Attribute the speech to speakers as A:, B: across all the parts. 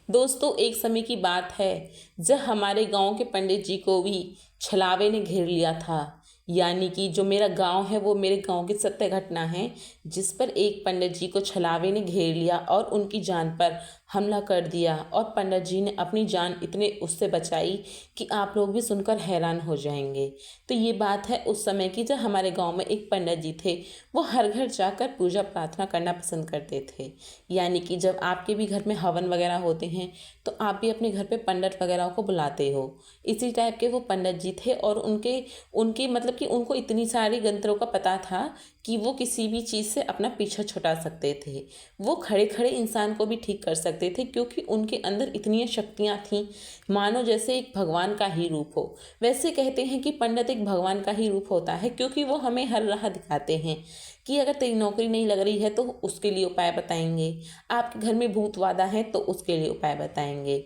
A: दोस्तों, एक समय की बात है जब हमारे गांव के पंडित जी को भी छलावे ने घेर लिया था। यानी कि जो मेरा गांव है वो मेरे गांव की सत्य घटना है, जिस पर एक पंडित जी को छलावे ने घेर लिया और उनकी जान पर हमला कर दिया। और पंडित जी ने अपनी जान इतने उससे बचाई कि आप लोग भी सुनकर हैरान हो जाएंगे। तो ये बात है उस समय की जब हमारे गांव में एक पंडित जी थे। वो हर घर जाकर पूजा प्रार्थना करना पसंद करते थे। यानी कि जब आपके भी घर में हवन वगैरह होते हैं तो आप भी अपने घर पे पंडित वगैरह को बुलाते हो। इसी टाइप के वो पंडित जी थे और उनके उनके मतलब कि उनको इतनी सारी गंत्रों का पता था कि वो किसी भी चीज़ से अपना पीछा छुड़ा सकते थे। वो खड़े खड़े इंसान को भी ठीक कर सकते थे, क्योंकि उनके अंदर इतनी शक्तियाँ थीं, मानो जैसे एक भगवान का ही रूप हो। वैसे कहते हैं कि पंडित एक भगवान का ही रूप होता है, क्योंकि वो हमें हर राह दिखाते हैं कि अगर तेरी नौकरी नहीं लग रही है तो उसके लिए उपाय बताएंगे, आपके घर में भूत वादा है तो उसके लिए उपाय बताएंगे।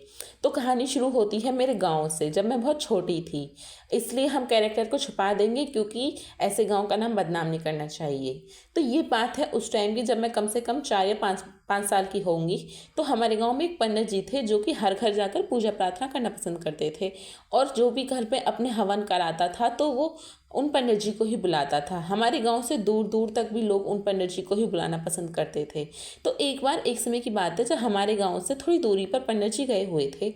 A: तो कहानी शुरू होती है मेरे गांव से, जब मैं बहुत छोटी थी। इसलिए हम कैरेक्टर को छुपा देंगे, क्योंकि ऐसे गांव का नाम बदनाम नहीं करना चाहिए। तो ये बात है उस टाइम की, जब मैं कम से कम 4 या 5 साल की होंगी। तो हमारे गांव में एक पंडित जी थे जो कि हर घर जाकर पूजा प्रार्थना करना पसंद करते थे। और जो भी घर पे अपने हवन कराता था तो वो उन पंडित जी को ही बुलाता था। हमारे गांव से दूर दूर तक भी लोग उन पंडित जी को ही बुलाना पसंद करते थे। तो एक बार एक समय की बात है जब हमारे गांव से थोड़ी दूरी पर पंडित जी गए हुए थे,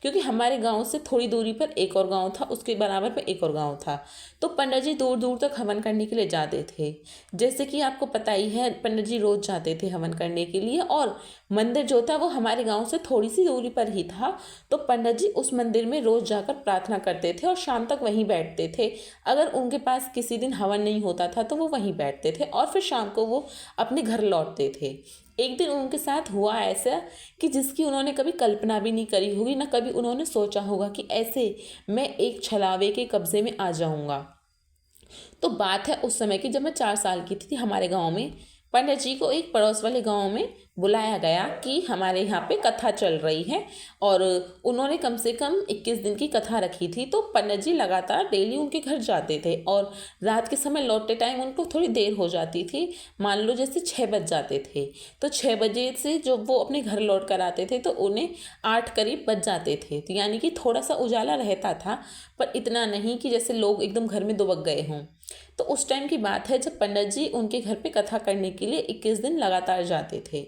A: क्योंकि हमारे गांव से थोड़ी दूरी पर एक और गांव था, उसके बराबर पे एक और गांव था। तो पंडित जी दूर दूर तक हवन करने के लिए जाते थे। जैसे कि आपको पता ही है, पंडित जी रोज जाते थे हवन करने के लिए, और मंदिर जो था वो हमारे गांव से थोड़ी सी दूरी पर ही था। तो पंडित जी उस मंदिर में रोज जाकर प्रार्थना करते थे और शाम तक वहीं बैठते थे। अगर उनके पास किसी दिन हवन नहीं होता था तो वो वहीं बैठते थे और फिर शाम को वो अपने घर लौटते थे। एक दिन उनके साथ हुआ ऐसा कि जिसकी उन्होंने कभी कल्पना भी नहीं करी होगी, ना कभी उन्होंने सोचा होगा कि ऐसे मैं एक छलावे के कब्जे में आ जाऊंगा। तो बात है उस समय की, जब मैं 4 साल की थी। हमारे गांव में पंडित जी को एक पड़ोस वाले गांव में बुलाया गया कि हमारे यहाँ पे कथा चल रही है, और उन्होंने कम से कम 21 दिन की कथा रखी थी। तो पंडित जी लगातार डेली उनके घर जाते थे और रात के समय लौटते टाइम उनको थोड़ी देर हो जाती थी। मान लो जैसे 6 बज जाते थे, तो 6 बजे से जब वो अपने घर लौट कर आते थे तो उन्हें 8 करीब बज जाते थे। तो यानी कि थोड़ा सा उजाला रहता था, पर इतना नहीं कि जैसे लोग एकदम घर में दुबक गए हों। तो उस टाइम की बात है जब पंडित जी उनके घर पे कथा करने के लिए 21 दिन लगातार जाते थे।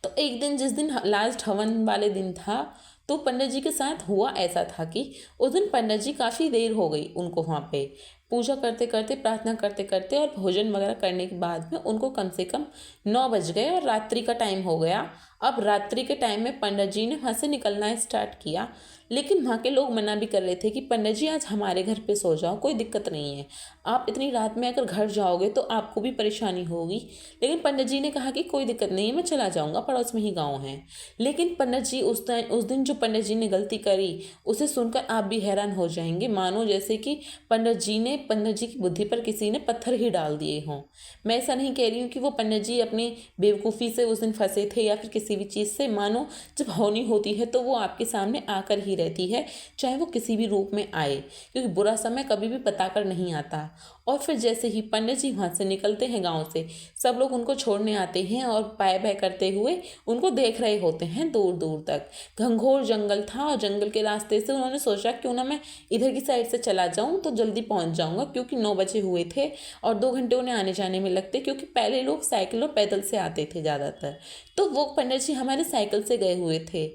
A: तो एक दिन, जिस दिन लास्ट हवन वाले दिन था, तो पंडित जी के साथ हुआ ऐसा था कि उस दिन पंडित जी काफ़ी देर हो गई उनको वहाँ पे पूजा करते करते, प्रार्थना करते करते, और भोजन वगैरह करने के बाद में उनको कम से कम 9 बज गए और रात्रि का टाइम हो गया। अब रात्रि के टाइम में पंडित जी ने वहाँ से निकलना स्टार्ट किया, लेकिन वहाँ के लोग मना भी कर रहे थे कि पंडित जी आज हमारे घर पे सो जाओ, कोई दिक्कत नहीं है। आप इतनी रात में अगर घर जाओगे तो आपको भी परेशानी होगी। लेकिन पंडित जी ने कहा कि कोई दिक्कत नहीं है, मैं चला जाऊँगा, पड़ोस में ही गाँव है। लेकिन पंडित जी उस दिन जो पंडित जी ने गलती करी उसे सुनकर आप भी हैरान हो जाएंगे। मानो जैसे कि पंडित जी की बुद्धि पर किसी ने पत्थर ही डाल दिए हों। मैं ऐसा नहीं कह रही हूँ कि वो पंडित जी अपनी बेवकूफ़ी से उस दिन फंसे थे या फिर किसी भी चीज़ से। मानो जब होनी होती है तो वो आपके सामने आकर ही रहती है, चाहे वो किसी भी रूप में आए, क्योंकि बुरा समय कभी भी पता कर नहीं आता। और फिर जैसे ही पंडित जी वहाँ से निकलते हैं गांव से, सब लोग उनको छोड़ने आते हैं और बाय बाय करते हुए उनको देख रहे होते हैं दूर दूर तक। घंघोर जंगल था और जंगल के रास्ते से उन्होंने सोचा क्यों ना मैं इधर की साइड से चला जाऊं तो जल्दी पहुंच जाऊंगा, क्योंकि 9 बजे हुए थे और 2 घंटे उन्हें आने जाने में लगते, क्योंकि पहले लोग साइकिल और पैदल से आते थे ज़्यादातर। तो वो पंडित जी हमारे साइकिल से गए हुए थे।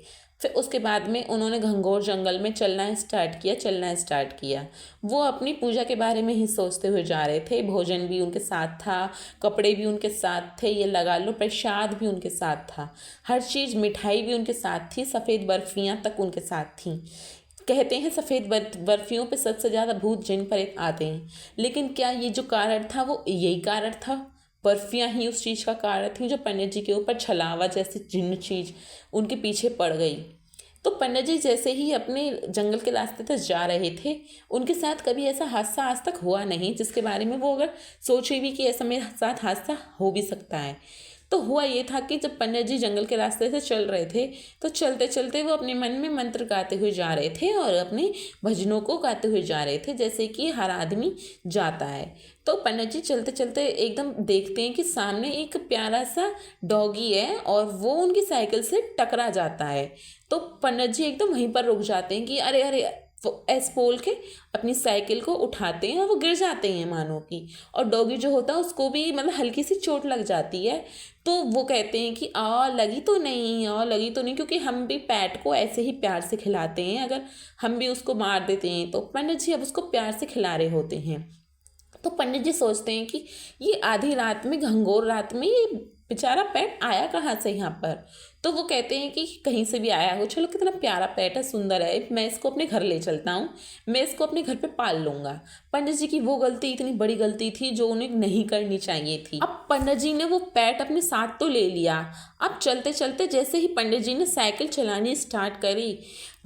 A: फिर उसके बाद में उन्होंने घंघोर जंगल में चलना स्टार्ट किया। वो अपनी पूजा के बारे में ही सोचते हुए जा रहे थे। भोजन भी उनके साथ था, कपड़े भी उनके साथ थे, ये लगा लो प्रसाद भी उनके साथ था, हर चीज़, मिठाई भी उनके साथ थी, सफ़ेद बर्फियाँ तक उनके साथ थीं। कहते हैं सफ़ेद बर्फियों पे सबसे ज़्यादा भूत जिन पर आते हैं, लेकिन क्या ये जो कारण था वो यही कारण था? बर्फियाँ ही उस चीज़ का कारण थी जो पंडित जी के ऊपर छलावा जैसी जिन्न चीज़ उनके पीछे पड़ गई। तो पंडित जी जैसे ही अपने जंगल के रास्ते तक जा रहे थे, उनके साथ कभी ऐसा हादसा आज तक हुआ नहीं जिसके बारे में वो अगर सोचे भी कि ऐसा मेरे साथ हादसा हो भी सकता है। तो हुआ ये था कि जब पंडित जी जंगल के रास्ते से चल रहे थे तो चलते चलते वो अपने मन में मंत्र गाते हुए जा रहे थे और अपने भजनों को गाते हुए जा रहे थे, जैसे कि हर आदमी जाता है। तो पंडित जी चलते चलते एकदम देखते हैं कि सामने एक प्यारा सा डॉगी है और वो उनकी साइकिल से टकरा जाता है। तो पंडित जी एकदम वहीं पर रुक जाते हैं कि अरे अरे, वो ऐसे बोल के अपनी साइकिल को उठाते हैं और वो गिर जाते हैं मानो की। और डॉगी जो होता है उसको भी मतलब हल्की सी चोट लग जाती है। तो वो कहते हैं कि लगी तो नहीं, लगी तो नहीं, क्योंकि हम भी पैट को ऐसे ही प्यार से खिलाते हैं, अगर हम भी उसको मार देते हैं तो पंडित जी अब उसको प्यार से खिला रहे होते हैं। तो पंडित जी सोचते हैं कि ये आधी रात में, घंघोर रात में, ये बेचारा पेट आया कहाँ से यहाँ पर। तो वो कहते हैं कि कहीं से भी आया हो, चलो कितना प्यारा पेट है, सुंदर है, मैं इसको अपने घर ले चलता हूँ, मैं इसको अपने घर पे पाल लूँगा। पंडित जी की वो गलती इतनी बड़ी गलती थी जो उन्हें नहीं करनी चाहिए थी। अब पंडित जी ने वो पेट अपने साथ तो ले लिया। अब चलते चलते जैसे ही पंडित जी ने साइकिल चलानी स्टार्ट करी,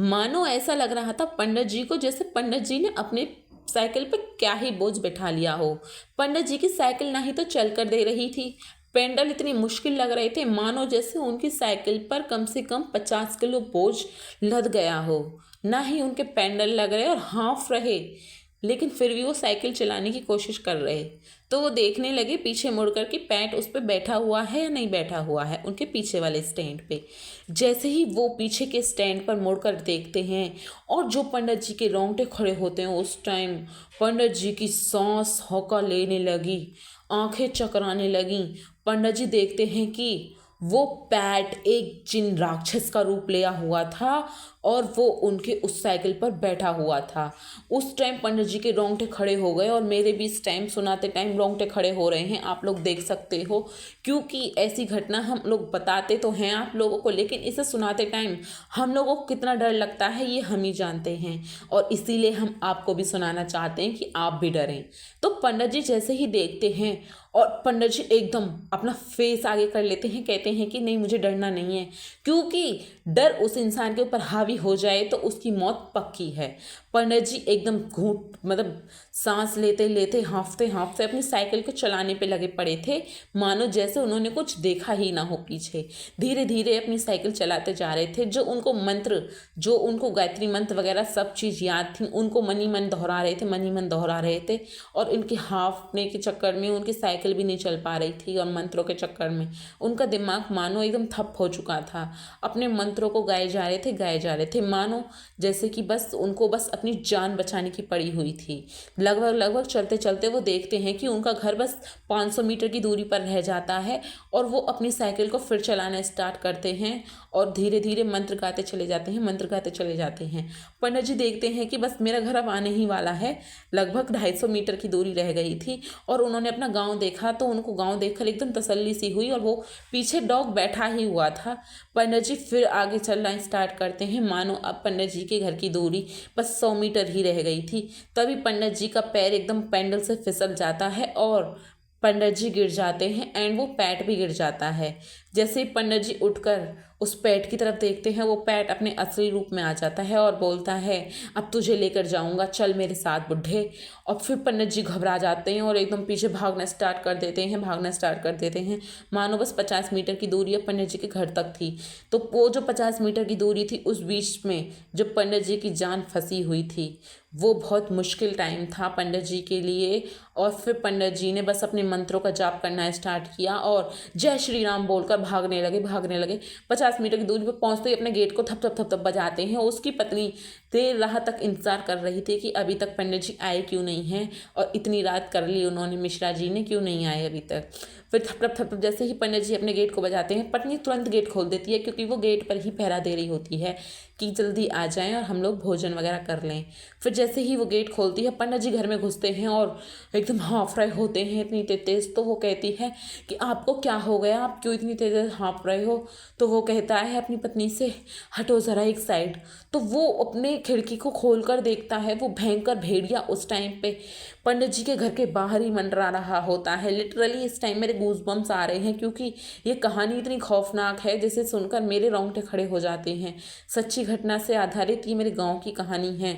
A: मानो ऐसा लग रहा था पंडित जी को जैसे पंडित जी ने अपने साइकिल पे क्या ही बोझ बैठा लिया हो। पंडित जी की साइकिल ना ही तो चल कर दे रही थी, पेंडल इतनी मुश्किल लग रहे थे, मानो जैसे उनकी साइकिल पर कम से कम 50 किलो बोझ लद गया हो। ना ही उनके पेंडल लग रहे और हाँफ रहे, लेकिन फिर भी वो साइकिल चलाने की कोशिश कर रहे। तो वो देखने लगे पीछे मुड़ कर कि पैट उस पर बैठा हुआ है या नहीं बैठा हुआ है उनके पीछे वाले स्टैंड पे। जैसे ही वो पीछे के स्टैंड पर मुड़कर देखते हैं और जो पंडित जी के रोंगटे खड़े होते हैं, उस टाइम पंडित जी की सांस हौका लेने लगी, आंखें चकराने लगीं। पंडित जी देखते हैं कि वो पैट एक जिन राक्षस का रूप लिया हुआ था और वो उनके उस साइकिल पर बैठा हुआ था। उस टाइम पंडित जी के रोंगटे खड़े हो गए और मेरे भी इस टाइम सुनाते टाइम रोंगटे खड़े हो रहे हैं, आप लोग देख सकते हो, क्योंकि ऐसी घटना हम लोग बताते तो हैं आप लोगों को, लेकिन इसे सुनाते टाइम हम लोगों को कितना डर लगता है ये हम ही जानते हैं, और इसीलिए हम आपको भी सुनाना चाहते हैं कि आप भी डरें। तो पंडित जी जैसे ही देखते हैं और पंडित जी एकदम अपना फेस आगे कर लेते हैं, कहते हैं कि नहीं, मुझे डरना नहीं है, क्योंकि डर उस इंसान के ऊपर हावी हो जाए तो उसकी मौत पक्की है। पंडित जी एकदम घूंट मतलब सांस लेते लेते हाँफते हाँफते अपनी साइकिल को चलाने पे लगे पड़े थे, मानो जैसे उन्होंने कुछ देखा ही ना हो पीछे। धीरे धीरे अपनी साइकिल चलाते जा रहे थे। जो उनको मंत्र, जो उनको गायत्री मंत्र वगैरह सब चीज़ याद थी, उनको मन ही मन दोहरा रहे थे, मन ही मन दोहरा रहे थे। और इनके हाँफने के चक्कर में उनकी साइकिल भी नहीं चल पा रही थी और मंत्रों के चक्कर में उनका दिमाग मानो एकदम ठप हो चुका था। अपने मंत्रों को गाए जा रहे थे, गाए जा रहे थे, मानो जैसे कि बस उनको बस अपनी जान बचाने की पड़ी हुई थी। लगभग लगभग चलते चलते वो देखते हैं कि उनका घर बस 500 मीटर की दूरी पर रह जाता है और वो अपनी साइकिल को फिर चलाना स्टार्ट करते हैं और धीरे धीरे मंत्र गाते चले जाते हैं, मंत्र गाते चले जाते हैं। पंडित जी देखते हैं कि बस मेरा घर अब आने ही वाला है, लगभग 250 मीटर की दूरी रह गई थी। और उन्होंने अपना गांव देखा तो उनको गांव देखकर एकदम तसल्ली सी हुई और वो पीछे डॉग बैठा ही हुआ था। पंडित जी फिर आगे चलना स्टार्ट करते हैं, मानो अब पंडित जी के घर की दूरी बस 100 मीटर ही रह गई थी। तभी पंडित जी का पैर एकदम पैंडल से फिसल जाता है और पंडित जी गिर जाते हैं एंड वो पैट भी गिर जाता है। जैसे ही पंडित जी उठकर उस पैट की तरफ देखते हैं, वो पैट अपने असली रूप में आ जाता है और बोलता है, अब तुझे लेकर जाऊंगा, चल मेरे साथ बुड्ढे। और फिर पंडित जी घबरा जाते हैं और एकदम पीछे भागना स्टार्ट कर देते हैं, भागना स्टार्ट कर देते हैं, मानो बस 50 मीटर की दूरी अब पंडित जी के घर तक थी। तो वो जो 50 मीटर की दूरी थी, उस बीच में जब पंडित जी की जान फंसी हुई थी, वो बहुत मुश्किल टाइम था पंडित जी के लिए। और फिर पंडित जी ने बस अपने मंत्रों का जाप करना स्टार्ट किया और जय श्री राम बोलकर भागने लगे, भागने लगे। 50 मीटर की दूरी पर पहुंचते ही अपने गेट को थप थप थप थप बजाते हैं। उसकी पत्नी देर रात तक इंतजार कर रही थी कि अभी तक पंडित जी आए क्यों नहीं हैं, और इतनी रात कर ली उन्होंने, मिश्रा जी ने क्यों नहीं आए अभी तक। फिर थप थप थप जैसे ही पंडित जी अपने गेट को बजाते हैं, पत्नी तुरंत गेट खोल देती है, क्योंकि वो गेट पर ही पहरा दे रही होती है कि जल्दी आ जाएं और हम लोग भोजन वगैरह कर लें। फिर जैसे ही वो गेट खोलती है, पंडित जी घर में घुसते हैं और एकदम हाँफ रहे होते हैं इतनी तेज। तो वो कहती है कि आपको क्या हो गया, आप क्यों इतनी तेज हाँफ रहे हो। तो वो कहता है अपनी पत्नी से, हटो ज़रा एक साइड। तो वो अपने खिड़की को खोल कर देखता है, वो भयंकर भेड़िया उस टाइम पे पंडित जी के घर के बाहर ही मंडरा रहा होता है। लिटरली इस टाइम मेरे गूज़बम्स आ रहे हैं, क्योंकि ये कहानी इतनी खौफनाक है जिसे सुनकर मेरे रोंगटे खड़े हो जाते हैं। सच्ची घटना से आधारित ये मेरे गांव की कहानी है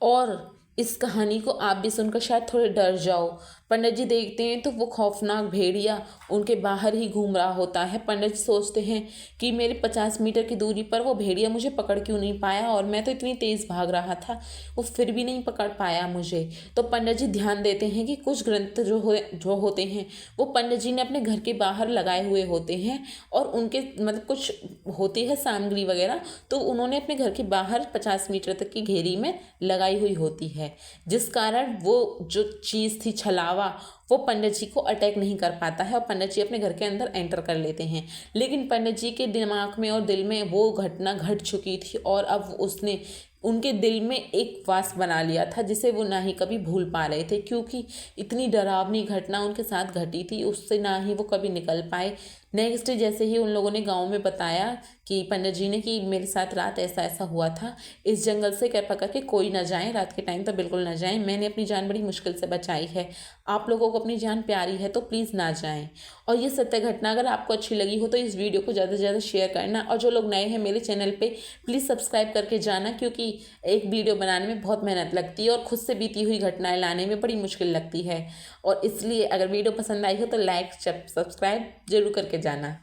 A: और इस कहानी को आप भी सुनकर शायद थोड़े डर जाओ। पंडित जी देखते हैं तो वो खौफनाक भेड़िया उनके बाहर ही घूम रहा होता है। पंडित जी सोचते हैं कि मेरे 50 मीटर की दूरी पर वो भेड़िया मुझे पकड़ क्यों नहीं पाया, और मैं तो इतनी तेज़ भाग रहा था, वो फिर भी नहीं पकड़ पाया मुझे। तो पंडित जी ध्यान देते हैं कि कुछ ग्रंथ जो होते हैं वो पंडित जी ने अपने घर के बाहर लगाए हुए होते हैं, और उनके मतलब कुछ होती है सामग्री वगैरह, तो उन्होंने अपने घर के बाहर 50 मीटर तक की घेरी में लगाई हुई होती है, जिस कारण वो जो चीज़ थी छलावा वो पंडित जी को अटैक नहीं कर पाता है और पंडित जी अपने घर के अंदर एंटर कर लेते हैं। लेकिन पंडित जी के दिमाग में और दिल में वो घटना घट चुकी थी और अब उसने उनके दिल में एक वास बना लिया था जिसे वो ना ही कभी भूल पा रहे थे, क्योंकि इतनी डरावनी घटना उनके साथ घटी थी, उससे ना ही वो कभी निकल पाए। नेक्स्ट डे जैसे ही उन लोगों ने गांव में बताया कि पंडित जी ने कि मेरे साथ रात ऐसा ऐसा हुआ था, इस जंगल से कृपा करके कोई ना जाए, रात के टाइम तो बिल्कुल ना जाएं, मैंने अपनी जान बड़ी मुश्किल से बचाई है, आप लोगों को अपनी जान प्यारी है तो प्लीज़ ना जाएं। और ये सत्य घटना अगर आपको अच्छी लगी हो तो इस वीडियो को ज़्यादा से ज़्यादा शेयर करना, और जो लोग नए हैं मेरे चैनल पर प्लीज़ सब्सक्राइब करके जाना, क्योंकि एक वीडियो बनाने में बहुत मेहनत लगती है और खुद से बीती हुई घटनाएं लाने में बड़ी मुश्किल लगती है, और इसलिए अगर वीडियो पसंद आई हो तो लाइक सब्सक्राइब जरूर करके जाना।